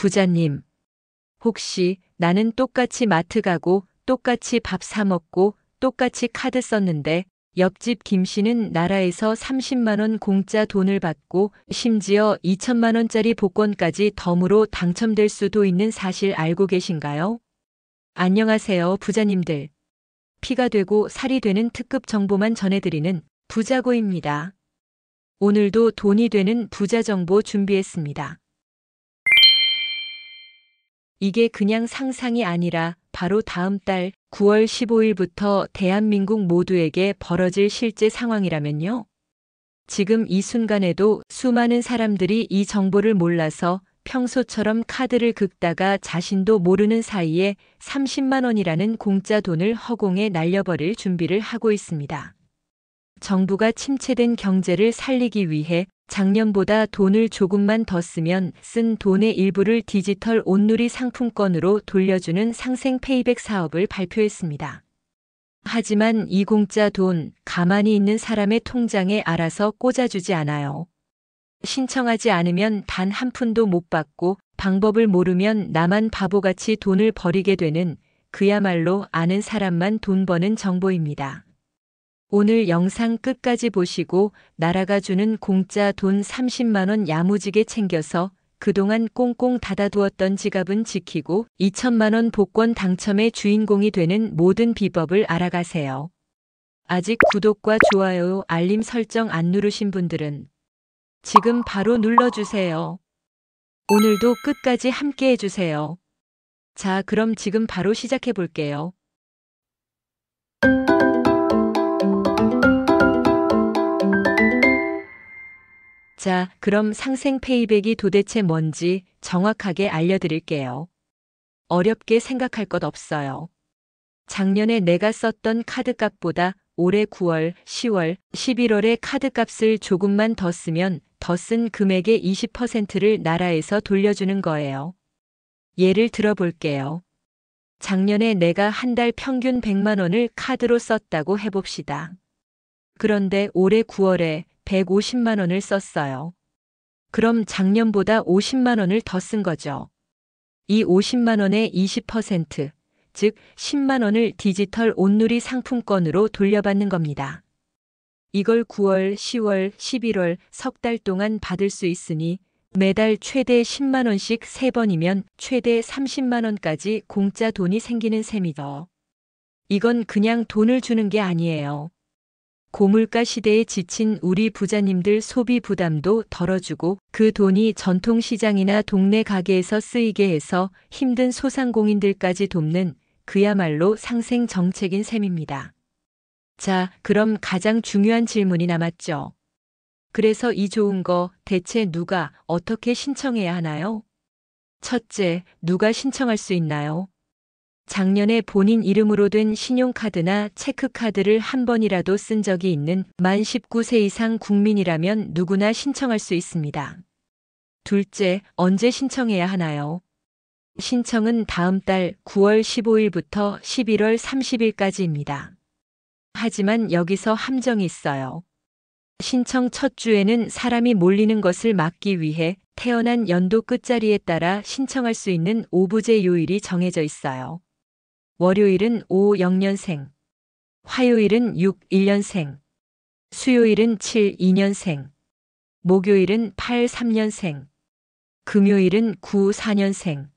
부자님, 혹시 나는 똑같이 마트 가고 똑같이 밥 사 먹고 똑같이 카드 썼는데 옆집 김 씨는 나라에서 30만 원 공짜 돈을 받고 심지어 2천만 원짜리 복권까지 덤으로 당첨될 수도 있는 사실 알고 계신가요? 안녕하세요, 부자님들. 피가 되고 살이 되는 특급 정보만 전해드리는 부자고입니다. 오늘도 돈이 되는 부자 정보 준비했습니다. 이게 그냥 상상이 아니라 바로 다음 달 9월 15일부터 대한민국 모두에게 벌어질 실제 상황이라면요. 지금 이 순간에도 수많은 사람들이 이 정보를 몰라서 평소처럼 카드를 긁다가 자신도 모르는 사이에 30만 원이라는 공짜 돈을 허공에 날려버릴 준비를 하고 있습니다. 정부가 침체된 경제를 살리기 위해 작년보다 돈을 조금만 더 쓰면 쓴 돈의 일부를 디지털 온누리 상품권으로 돌려주는 상생 페이백 사업을 발표했습니다. 하지만 이 공짜 돈 가만히 있는 사람의 통장에 알아서 꽂아주지 않아요. 신청하지 않으면 단 한 푼도 못 받고 방법을 모르면 나만 바보같이 돈을 버리게 되는 그야말로 아는 사람만 돈 버는 정보입니다. 오늘 영상 끝까지 보시고 나라가 주는 공짜 돈 30만 원 야무지게 챙겨서 그동안 꽁꽁 닫아두었던 지갑은 지키고 2천만 원 복권 당첨의 주인공이 되는 모든 비법을 알아가세요. 아직 구독과 좋아요, 알림 설정 안 누르신 분들은 지금 바로 눌러주세요. 오늘도 끝까지 함께 해주세요. 자, 그럼 지금 바로 시작해 볼게요. 자, 그럼 상생 페이백이 도대체 뭔지 정확하게 알려드릴게요. 어렵게 생각할 것 없어요. 작년에 내가 썼던 카드값보다 올해 9월, 10월, 11월에 카드값을 조금만 더 쓰면 더 쓴 금액의 20%를 나라에서 돌려주는 거예요. 예를 들어 볼게요. 작년에 내가 한 달 평균 100만 원을 카드로 썼다고 해봅시다. 그런데 올해 9월에 150만 원을 썼어요. 그럼 작년보다 50만 원을 더 쓴 거죠. 이 50만 원의 20%, 즉 10만 원을 디지털 온누리 상품권으로 돌려받는 겁니다. 이걸 9월, 10월, 11월 석 달 동안 받을 수 있으니 매달 최대 10만 원씩 3번이면 최대 30만 원까지 공짜 돈이 생기는 셈이죠. 이건 그냥 돈을 주는 게 아니에요. 고물가 시대에 지친 우리 부자님들 소비 부담도 덜어주고 그 돈이 전통시장이나 동네 가게에서 쓰이게 해서 힘든 소상공인들까지 돕는 그야말로 상생 정책인 셈입니다. 자, 그럼 가장 중요한 질문이 남았죠. 그래서 이 좋은 거 대체 누가 어떻게 신청해야 하나요? 첫째, 누가 신청할 수 있나요? 작년에 본인 이름으로 된 신용카드나 체크카드를 한 번이라도 쓴 적이 있는 만 19세 이상 국민이라면 누구나 신청할 수 있습니다. 둘째, 언제 신청해야 하나요? 신청은 다음 달 9월 15일부터 11월 30일까지입니다. 하지만 여기서 함정이 있어요. 신청 첫 주에는 사람이 몰리는 것을 막기 위해 태어난 연도 끝자리에 따라 신청할 수 있는 오부제 요일이 정해져 있어요. 월요일은 5 0년생, 화요일은 6 1년생, 수요일은 7 2년생, 목요일은 8 3년생, 금요일은 9 4년생.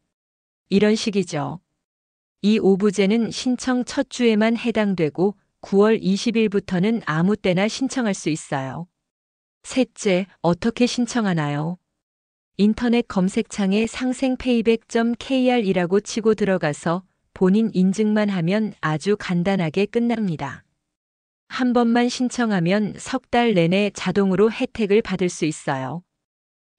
이런 식이죠. 이 오부제는 신청 첫 주에만 해당되고 9월 20일부터는 아무 때나 신청할 수 있어요. 셋째, 어떻게 신청하나요? 인터넷 검색창에 상생페이백.kr이라고 치고 들어가서 본인 인증만 하면 아주 간단하게 끝납니다. 한 번만 신청하면 석 달 내내 자동으로 혜택을 받을 수 있어요.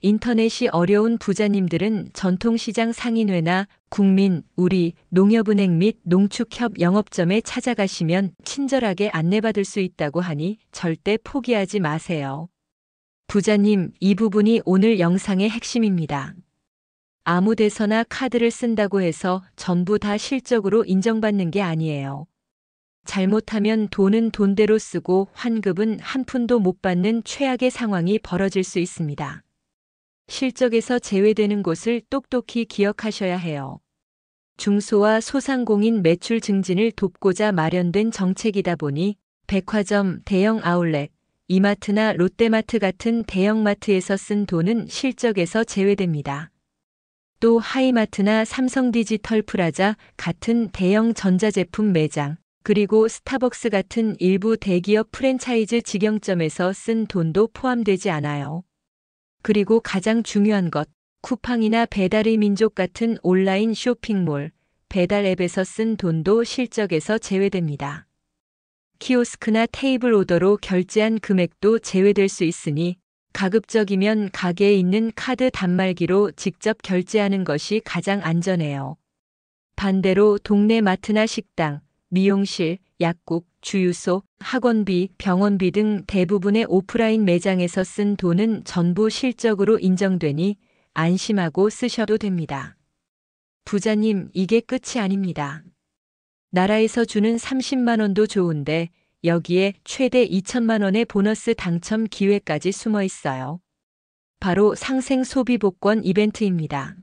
인터넷이 어려운 부자님들은 전통시장 상인회나 국민, 우리, 농협은행 및 농축협 영업점에 찾아가시면 친절하게 안내받을 수 있다고 하니 절대 포기하지 마세요. 부자님, 이 부분이 오늘 영상의 핵심입니다. 아무 데서나 카드를 쓴다고 해서 전부 다 실적으로 인정받는 게 아니에요. 잘못하면 돈은 돈대로 쓰고 환급은 한 푼도 못 받는 최악의 상황이 벌어질 수 있습니다. 실적에서 제외되는 곳을 똑똑히 기억하셔야 해요. 중소와 소상공인 매출 증진을 돕고자 마련된 정책이다 보니 백화점, 대형 아울렛, 이마트나 롯데마트 같은 대형마트에서 쓴 돈은 실적에서 제외됩니다. 또 하이마트나 삼성디지털 프라자 같은 대형 전자제품 매장, 그리고 스타벅스 같은 일부 대기업 프랜차이즈 직영점에서 쓴 돈도 포함되지 않아요. 그리고 가장 중요한 것, 쿠팡이나 배달의 민족 같은 온라인 쇼핑몰, 배달 앱에서 쓴 돈도 실적에서 제외됩니다. 키오스크나 테이블 오더로 결제한 금액도 제외될 수 있으니 가급적이면 가게에 있는 카드 단말기로 직접 결제하는 것이 가장 안전해요. 반대로 동네 마트나 식당, 미용실, 약국, 주유소, 학원비, 병원비 등 대부분의 오프라인 매장에서 쓴 돈은 전부 실적으로 인정되니 안심하고 쓰셔도 됩니다. 부자님, 이게 끝이 아닙니다. 나라에서 주는 30만 원도 좋은데 여기에 최대 2천만 원의 보너스 당첨 기회까지 숨어 있어요. 바로 상생 소비 복권 이벤트입니다.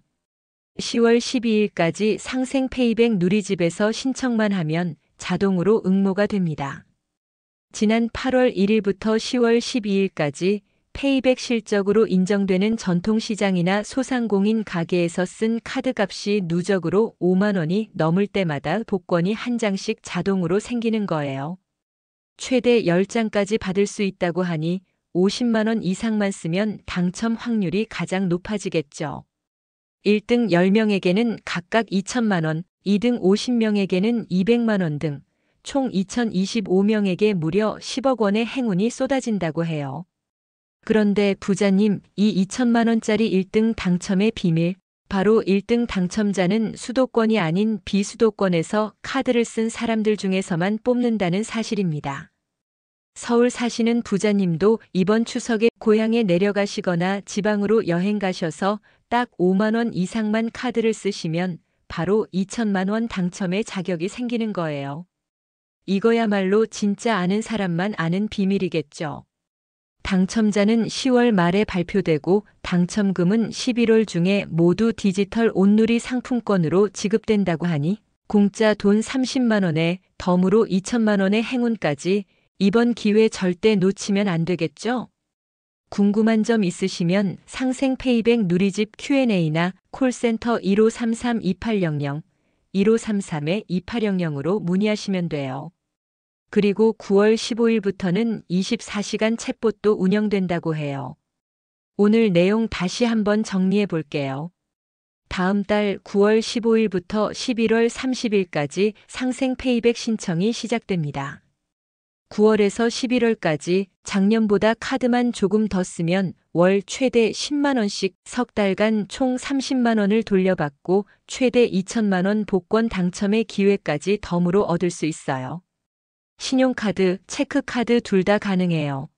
10월 12일까지 상생 페이백 누리집에서 신청만 하면 자동으로 응모가 됩니다. 지난 8월 1일부터 10월 12일까지 페이백 실적으로 인정되는 전통시장이나 소상공인 가게에서 쓴 카드값이 누적으로 5만 원이 넘을 때마다 복권이 한 장씩 자동으로 생기는 거예요. 최대 10장까지 받을 수 있다고 하니 50만 원 이상만 쓰면 당첨 확률이 가장 높아지겠죠. 1등 10명에게는 각각 2천만 원, 2등 50명에게는 200만 원 등 총 2025명에게 무려 10억 원의 행운이 쏟아진다고 해요. 그런데 부자님, 이 2천만 원짜리 1등 당첨의 비밀, 바로 1등 당첨자는 수도권이 아닌 비수도권에서 카드를 쓴 사람들 중에서만 뽑는다는 사실입니다. 서울 사시는 부자님도 이번 추석에 고향에 내려가시거나 지방으로 여행 가셔서 딱 5만 원 이상만 카드를 쓰시면 바로 2천만 원 당첨의 자격이 생기는 거예요. 이거야말로 진짜 아는 사람만 아는 비밀이겠죠. 당첨자는 10월 말에 발표되고 당첨금은 11월 중에 모두 디지털 온누리 상품권으로 지급된다고 하니 공짜 돈 30만 원에 덤으로 2천만 원의 행운까지 이번 기회 절대 놓치면 안 되겠죠? 궁금한 점 있으시면 상생 페이백 누리집 Q&A나 콜센터 1533-2800, 1533-2800으로 문의하시면 돼요. 그리고 9월 15일부터는 24시간 챗봇도 운영된다고 해요. 오늘 내용 다시 한번 정리해 볼게요. 다음 달 9월 15일부터 11월 30일까지 상생 페이백 신청이 시작됩니다. 9월에서 11월까지 작년보다 카드만 조금 더 쓰면 월 최대 10만 원씩 석 달간 총 30만 원을 돌려받고 최대 2천만 원 복권 당첨의 기회까지 덤으로 얻을 수 있어요. 신용카드, 체크카드 둘 다 가능해요.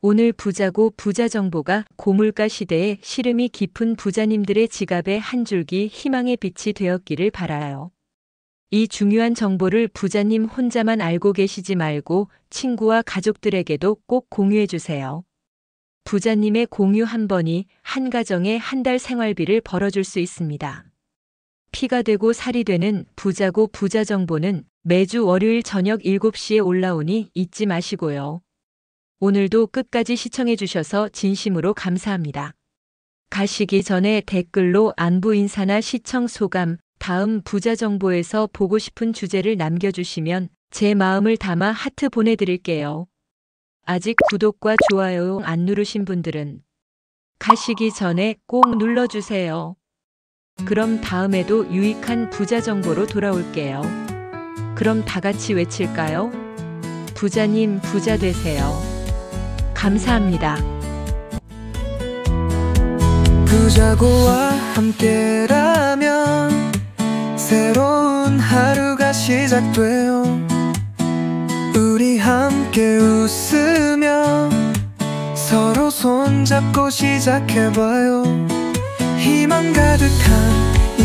오늘 부자고 부자 정보가 고물가 시대에 시름이 깊은 부자님들의 지갑에 한 줄기 희망의 빛이 되었기를 바라요. 이 중요한 정보를 부자님 혼자만 알고 계시지 말고 친구와 가족들에게도 꼭 공유해 주세요. 부자님의 공유 한 번이 한 가정의 한 달 생활비를 벌어줄 수 있습니다. 피가 되고 살이 되는 부자고 부자 정보는 매주 월요일 저녁 7시에 올라오니 잊지 마시고요. 오늘도 끝까지 시청해 주셔서 진심으로 감사합니다. 가시기 전에 댓글로 안부 인사나 시청 소감, 다음 부자 정보에서 보고 싶은 주제를 남겨주시면 제 마음을 담아 하트 보내드릴게요. 아직 구독과 좋아요 안 누르신 분들은 가시기 전에 꼭 눌러주세요. 그럼 다음에도 유익한 부자 정보로 돌아올게요. 그럼 다 같이 외칠까요? 부자님 부자 되세요. 감사합니다. 부자고와 함께라면 새로운 하루가 시작돼요. 우리 함께 웃으며 서로 손잡고 시작해봐요. 희망 가득한 이